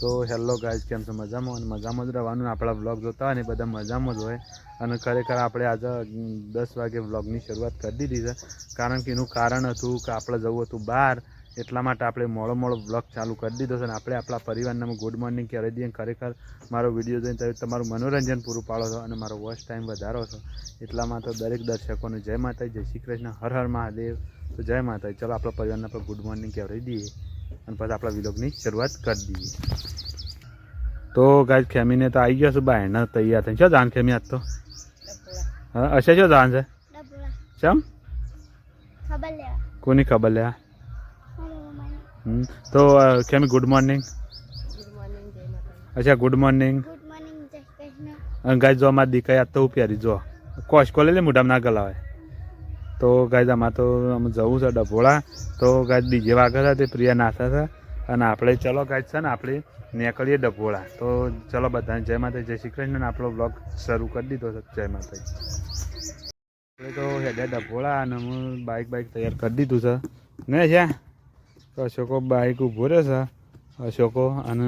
તો hello guys, કેમ છો? મજામાં? અને મજામાં જ રહેવાનું. આપણા વ્લોગ જોતા હોય ને બધા મજામાં જ હોય. અને ખરેખર આપણે આજે 10 વાગે વ્લોગની શરૂઆત કરી દીધી છે, કારણ કે એનું કારણ હતું કે આપણે જવું હતું બહાર. એટલા માટે આપણે મોડો વ્લોગ ચાલુ કરી દીધો છે. અને આપણે આપણા પરિવારને ગુડ મોર્નિંગ કહેવાય દઈએ. ખરેખર મારો વિડીયો જોઈને તમે તમારું મનોરંજન પૂરું પાડો છો અને મારો વોચ ટાઈમ વધારો છો. એટલામાં તો દરેક દર્શકોને જય માતાજી, જય શ્રી કૃષ્ણ, હર હર મહાદેવ. તો જય માતાજી. ચલો આપણા પરિવારને આપણે ગુડ મોર્નિંગ કહેવાય દઈએ અને પછી આપણા વ્લોગની શરૂઆત કરી દઈએ. તો ગાઈઝ, ખેમીને તો આવી ગયા છું બહાર તૈયાર થઈને. શું જાણ ખેમી આજ તો? હા, અશે શું જાણ છે? ચમ કોની ખબર લે? તો ખેમી ગુડ મોર્નિંગ. અચ્છા, ગુડ મોર્નિંગ. ગાઈઝ જો અમારી દીકરી આજ તો ઉપેરી જો કોશકો લે મોઢામાં ના ગલાવે. તો ગાઈઝ આમાં તો અમે જવું છે ડભોળા. તો ગાઈઝ ડીજે વાગે છે તે પ્રિયા નાચે છે અને આપણે ચલો ગાઈઝ છે ને આપણે નીકળીએ ડભોળા. તો ચલો બધાને જય માતાજી, જય શ્રી કૃષ્ણ. આપણો બ્લોગ શરૂ કરી દીધો છે. જય માતાજી. આપણે તો હેડ્યા ડભોળા અને હું બાઇક તૈયાર કરી દીધું છે ને છે. તો અશોકો બાઇક ઊભો રહ્યો છે, અશોકો. અને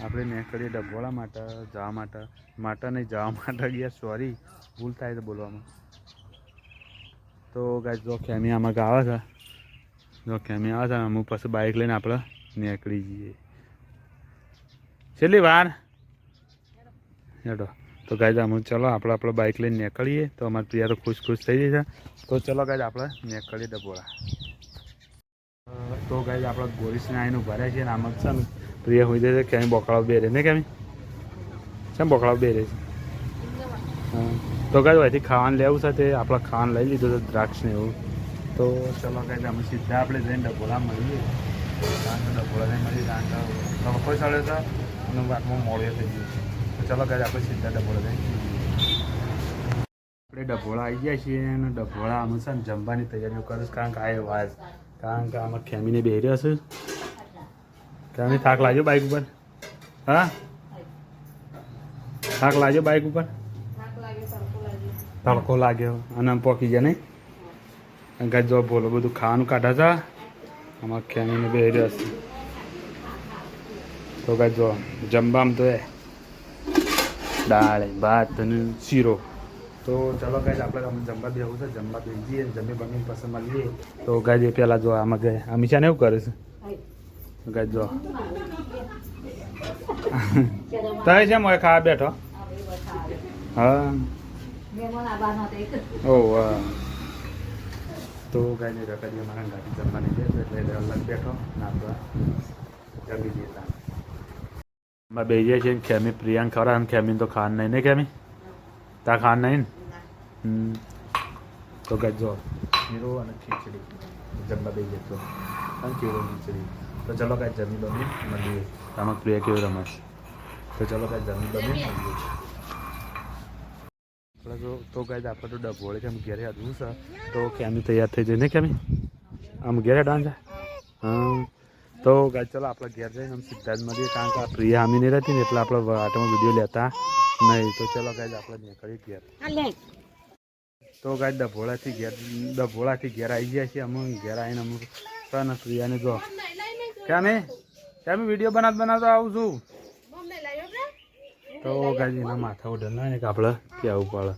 આપણે નીકળીએ ડભોળા માટે જવા માટે ગયા. સોરી, ભૂલ થાય તો બોલવામાં. તો ગાઈઝ જો ખેમી આમાં આવે છે. જો ખેમી આવે છે અમુક પછી બાઇક લઈને આપણે નીકળી જઈએ. છેલ્લી વાર હેડો. તો ગાઈઝ અમે ચલો આપણે બાઇક લઈને નીકળીએ. તો અમારે પ્રિયા તો ખુશ થઈ જશે. તો ચલો ગાઈઝ આપણે નીકળીએ ડભોળા. તો ગાઈઝ આપણે ગોરીસને આવીને ઉભા રહ્યા છીએ. આમ જ છે ને પ્રિયા હોઈ જાય છે. ક્યાંય બોકળાવ બે રહે ને કેમ બોકળાવ બે રહે છે? હા. તો ગાઈઝ અહીંથી ખાવાનું લેવું છે તે આપણે ખાવાનું લઈ લીધું છે, દ્રાક્ષ ને એવું. તો ચલો ગાઈઝ અમે સીધા આપણે જઈને ડભોળા મળીએ. કારણ કે ડભોળા જઈને મળીએ કારણ કે તડકો ચડ્યો છે અને વાતમાં મોડું થઈ ગયું છે. તો ચલો ગાઈઝ આપણે સીધા ડભોળા જઈને આપણે ડભોળા આવી ગયા છીએ અને ડભોળા અમે છે ને જમવાની તૈયારીઓ કરીશ. કારણ કે આમાં ખેમીને બેહી રહ્યો છે. ખેમી થાક લાગ્યો બાઇક ઉપર? હા, થાક લાગ્યો બાઇક ઉપર? તડકો લાગ્યો અને આમ પોકી ગયા નહીં. ગાઈઝ જો બોલો બધું ખાવાનું કાઢા હતા. આમાં ખેમીને બેહી રહ્યો છે. તો ગાઈઝ જો જમવામાં તો દાળ ભાત અને શીરો. તો ચલો ગાઈઝ આપણે જમવા બેસવું છે. જમવા બેસી જઈએ, જમી બમીને પસંદ મળીએ. તો ગાઈઝ એ પહેલાં જો આમાં ગયા અમીષાને એવું કરે છે. ગાઈઝ જો તારે છે મોય ખાવા બેઠો. હા, ઓહ વાહ. તો ગાઈઝ રકાજી અમારા ગાડી જમવાની છે એટલે અલગ બેઠો ને આપણે જમી જઈએ. અમે બે જઈએ છીએ. ખેમી પ્રિયાંક ખરા અને ખેમીને તો ખાન નહીં ને ખેમી? તા ખાન નહીં ને? તો ગાઈઝ જો શીરો અને ખીચડી જમવા બે જતો અને શીરો ખીચડી. તો ચલો ગાઈઝ જમી બમી મળીએ. આમાં પ્રિયા કેવું રમશ. તો ચલો ગાઈઝ જમી બમી મળીએ. આપણે તો ગાઈઝ આપણે તો ડભોળે કેમ ઘેરે હજવું છે. તો ખેમી તૈયાર થઈ જઈને ખેમી આમ ઘેરે ડાંસ. હા. તો ગાઈઝ ચલો આપણે ઘેર જઈને આમ સીધા જ મળીએ. કારણ કે આ પ્રિયા આમી નહીં રહેતી ને એટલે આપણે આટોમાં વિડીયો લેતા નહીં. તો ચલો ગાઈઝ આપણે નીકળીએ ઘેર. તો ગાઈઝ ડભોળાથી ઘેર આવી ગયા છીએ. અમે ઘેર આવીને અમુક ને પ્રિયાને જો ક્યાં વિડીયો બનાવતો આવું છું. તો ગાઈઝ એના માથા ઉડેલ ના કે આપણે કહેવું પડે.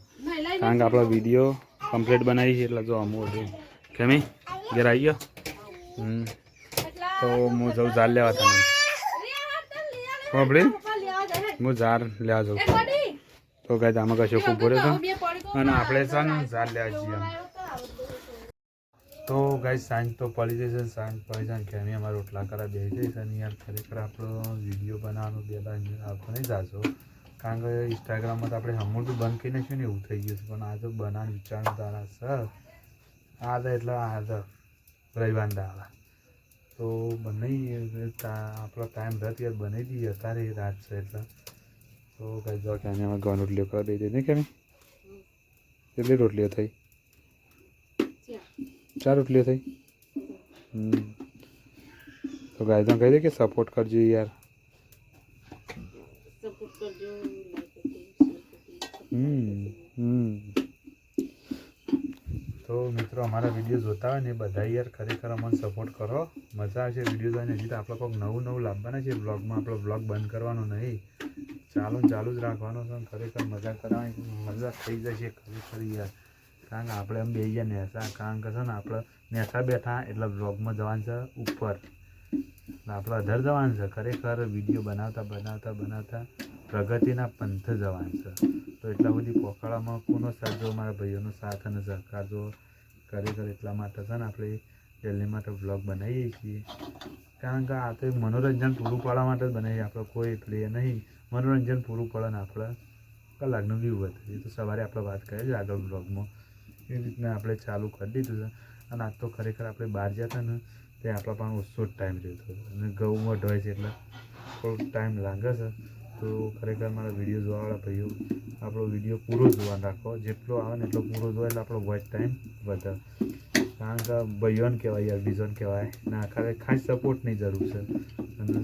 કારણ કે આપણે વિડીયો કમ્પ્લીટ બનાવી છે એટલે જો અમુક હતું કેમી ઘેર આવી ગયો. તો હું જઉં ઝાડ લેવા તને. સાંભળી હું ઝાડ લેવા જાઉં. તો ગાઈઝ આમાં કશો ખૂબ ભર્યો હતો અને આપણે છે ને ઝાડ લેવા છીએ. તો ગાઈઝ સાંજ તો પડી જશે. સાંજ પડી જાય ખેમી અમારા રોટલા કરા બે જઈશ. અને યાર ખરેખર આપણો વિડીયો બનાવવાનો બે આવતો નહીં જાશો. કારણ કે ઇન્સ્ટાગ્રામમાં તો આપણે હમણાં બંધ કરી નાખ્યું ને એવું થઈ ગયું છે. પણ આ તો બનાવવાનું વિચારનું તારા સર આ હતા એટલે આ હતા રવિવાર દાડા. તો બનાવીએ આપણો ટાઈમ રહે ત્યારે બનાવી દઈએ. અત્યારે રાત છે એટલે. તો ગાઈઝ જો કે અમે ઘઉં રોટલીઓ કરી દઈ દઈએ નહીં કેમી? કેટલી રોટલીઓ થઈ? 4 રોટલીઓ થઈ. તો ગાઈઝ કહી દે કે સપોર્ટ કરજો યાર. તો મિત્રો અમારા વિડીયો જોતા હોય ને એ બધા યાર ખરેખર અમને સપોર્ટ કરો, મજા આવશે વિડીયો જોઈને. હજી તો આપણે કોઈક નવું લાવવાના છે બ્લોગમાં, આપણો બ્લોગ બંધ કરવાનો નહીં, ચાલુ જ રાખવાનો છે. ખરેખર મજા કરવાની, મજા થઈ જશે ખરેખર યાર. કારણ કે આપણે એમ બે ગયા નેસા, કારણ કે છે ને આપણે નેસા બેઠા એટલે બ્લોગમાં જવાનું છે ઉપર, આપણે અધર જવાનું છે. ખરેખર વિડીયો બનાવતા પ્રગતિના પંથે જવાનું છે. તો એટલા બધી પોખળામાં કોનો સાથ જો, મારા ભાઈઓનો સાથ અને સહકાર જો. ખરેખર એટલા માટે છે ને આપણે ડેલી માટે બ્લોગ બનાવીએ છીએ. કારણ કે આ તો મનોરંજન પૂરું પાડવા માટે જ બનાવીએ, આપણે કોઈ પ્લે નહીં, મનોરંજન પૂરું પડે ને આપણે કલાકનું વ્યૂ વધે. એ તો સવારે આપણે વાત કરીએ છીએ આગળ બ્લોગમાં, એ રીતના આપણે ચાલુ કરી દીધું છે. અને આજ તો ખરેખર આપણે બહાર જતા ને તે આપણા પણ ઓછો જ ટાઈમ રહેતો હતો, અને ઘઉં વઢવાય છે એટલે થોડોક ટાઈમ લાગે છે. તો ખરેખર મારા વિડીયો જોવાવાળા ભાઈઓ આપણો વિડીયો પૂરો જોવા રાખો, જેટલો આવે ને એટલો પૂરો જોવા એટલે આપણો વોચ ટાઈમ વધે. કારણ કે ભાઈઓને કહેવાય યાર, બીજોને કહેવાય ના, ખાસ સપોર્ટની જરૂર છે. અને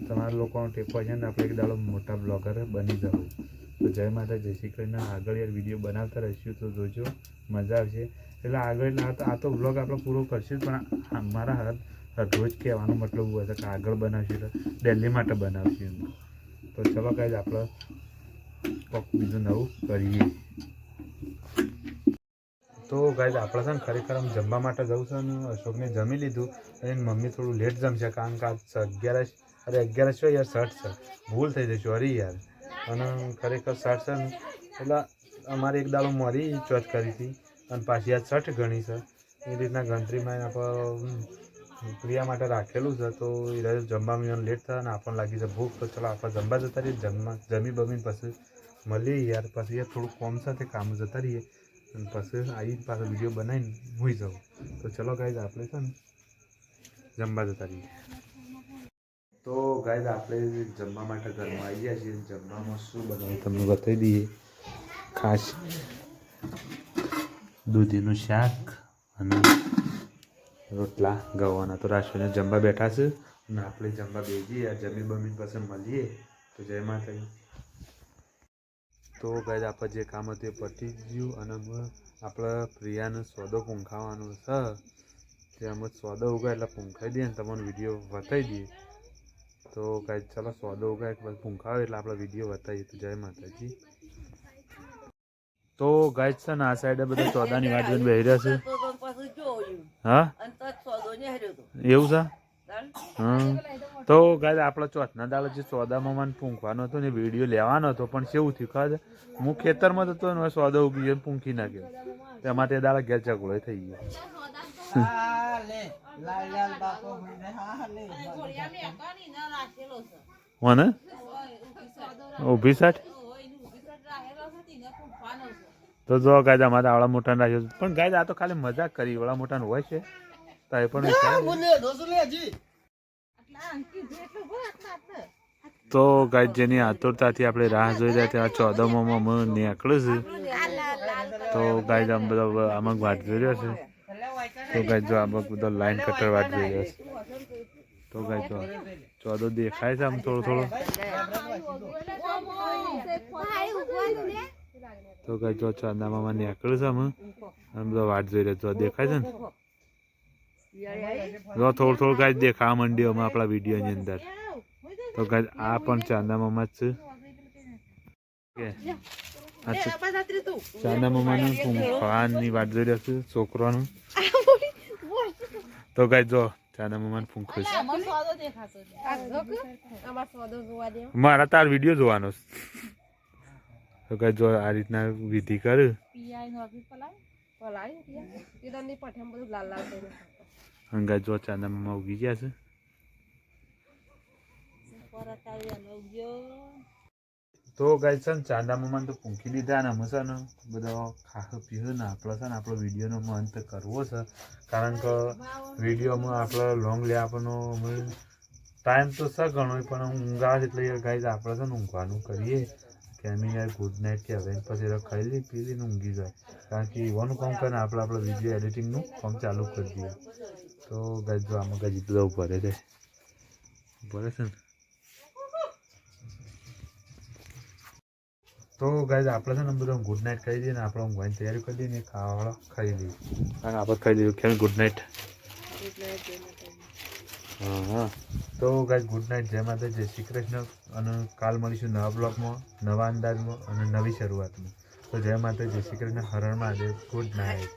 તમારા લોકોનો ટેકો છે ને આપણે એક દાડો મોટા બ્લોગર બની જવું. તો જય માતા, જય શ્રી કૃષ્ણ. આગળ યાર વિડીયો બનાવતા રહીશું તો જોજો, મજા આવશે. એટલે આગળ આ તો બ્લોગ આપણે પૂરો કરશું, પણ મારા રોજ કહેવાનો મતલબ એવું હશે કે આગળ બનાવશું તો ડેલી માટે બનાવશું. તો ચલો ગાઈઝ આપણે કોઈક બીજું નવું કરીએ. તો ગાઈઝ આપણે છે ને ખરેખર આમ જમવા માટે જવું છે ને અશોકને જમી લીધું, અને મમ્મી થોડું લેટ જમશે કારણ કે આ 11 છો યાર 60 છે, ભૂલ થઈ જશે સોરી યાર. અને ખરેખર 60 છે ને એટલે અમારે એક દાડો મોરી ચોથ કરી હતી, અને પાછી આ 60 ગણી છે. એ રીતના ગણતરીમાં આપણે પ્રિયા માટે રાખેલું છે. તો એ જમવામાં લેટ થાય અને આપણને લાગી છે ભૂખ, તો ચલો આપણે જમવા જતા રહીએ. જમી બમીને પછી મળીએ યાર. પછી યાર થોડું કોમ સાથે કામ જતા રહીએ, અને પછી આવી પાછો વિડીયો બનાવીને ભૂઈ જાઉં. તો ચલો ગાઈઝ આપણે છે ને જમવા જતા રહીએ. તો ગાઈઝ આપણે જમવા માટે ઘરમાં આવી ગયા છીએ. જમવામાં શું બનાવ્યું તમને બતાવી દઈએ. ખાસ દૂધીનું શાક અને રોટલા ગવાના. તો રાશિને જમવા બેઠા છે, અને આપણે જમવા બેસીએ. જમી બમીને પછી મળીએ. તો જય માતાજી. તો ગાઈઝ આપણે જે કામ હતું એ પતી ગયું, અને આપણે પ્રિયાનો સોદો પૂંખાવાનો છે. તેમાં સોદો ઉગાય એટલે પૂંખાઈ દઈએ ને તમને વિડીયો બતાવી દઈએ. તો ગાઈઝ ચાલો સોદો ઉગાય એટલે પૂંખાવે એટલે આપણે વિડીયો બતાવીએ. તો જય માતાજી. તો ગાઈઝ છે ને આ સાઈડે બધા સોદાની વાટ જોઈને બેસી રહ્યા છે. હા એવું છે. તો ગાઈઝ આપણે ચોથના દાડે જે સોદામાં મને પૂંખવાનો હતો ને વિડીયો લેવાનો હતો, પણ કેવું થયું ખબર, હું ખેતરમાં જતો ને સોદો ઉગી ગયો, પૂંખી નાખ્યો. તેમાં તે દાડે ઘેર ઝઘડો થઈ ગયો. મને ઊભી સાઠ તો જો ગાય અમારે આવડા મોટા રાખ્યો, પણ ગાય આ તો ખાલી મજાક કરી, આવડા મોટા હોય છે તો એ પણ. તો ગાય જેની આતુરતાથી આપણે રાહ જોઈ રહ્યા ત્યાં ચોદામાં નીકળ્યું છે. તો ગાય આમ બધા આમાં વાટ જોઈ રહ્યો છે. તો ગાય જો આમાં બધા લાઈન કટર વાટ જોઈ રહ્યા છે. તો ગાય જો ચોદો દેખાય છે આમ થોડો. તો ગાય જો ચોદામાં નીકળ્યું છે આમ બધા વાટ જોઈ રહ્યા. જો દેખાય છે ને, જો થોડું ગાય દેખાવા માંડ્યું અમે આપણા વિડીયોની અંદર. તો ગાય આ પણ ચાંદા મામા જ છે. ચાંદા મામાનું ફળાની વાત જોઈ રહ્યો છું છોકરાનું. તો ગાય જો ચાંદા મામાનું ફૂંક છે. મારા તાર વિડીયો જોવાનો. તો ગાય જો આ રીતના વિધિ કર. ગાય જો ચાંદા મામા ઉગી ગયા છે. તો ગાય છે ને ચાંદા મામાને તો પૂંખી દીધા ને અમે છે ને બધા ખાખું પીવું ને આપણે છે ને આપણો વિડીયોનો અંત કરવો છે. કારણ કે વિડીયોમાં આપણે લોંગ લે આપણનો ટાઈમ તો છે ઘણો, પણ ઊંઘ આવે એટલે ગાય આપણે છે ને ઊંઘવાનું કરીએ. કે એમ યાર ગુડ નાઇટ કે હવે પછી ખાઈ લઈ પી લઈને ઊંઘી જાય. કારણ કે એવાનું કામ કરે ને આપણે વિડીયો એડિટિંગનું કામ ચાલુ કરી દઈએ. તો ગાય જો આમાં ગાય બધા ભરે છે ને. તો તો ગાઈઝ આપણે છે ને બધું ગુડ નાઇટ કહી દઈએ ને આપણે ઊંઘવાની તૈયારી કરી દઈએ ને ખાવાવાળા ખાઈ દઈએ કારણ આપણે ખાઈ દઈએ ખેલ ગુડ નાઇટ. હા તો ગાઈઝ ગુડ નાઇટ, જય માતા, જય શ્રી કૃષ્ણ. અને કાલ મળીશું નવા બ્લોગમાં, નવા અંદાજમાં અને નવી શરૂઆતમાં. તો જય માતા, જય શ્રી કૃષ્ણ, હર હર મહાદેવ, ગુડ નાઇટ.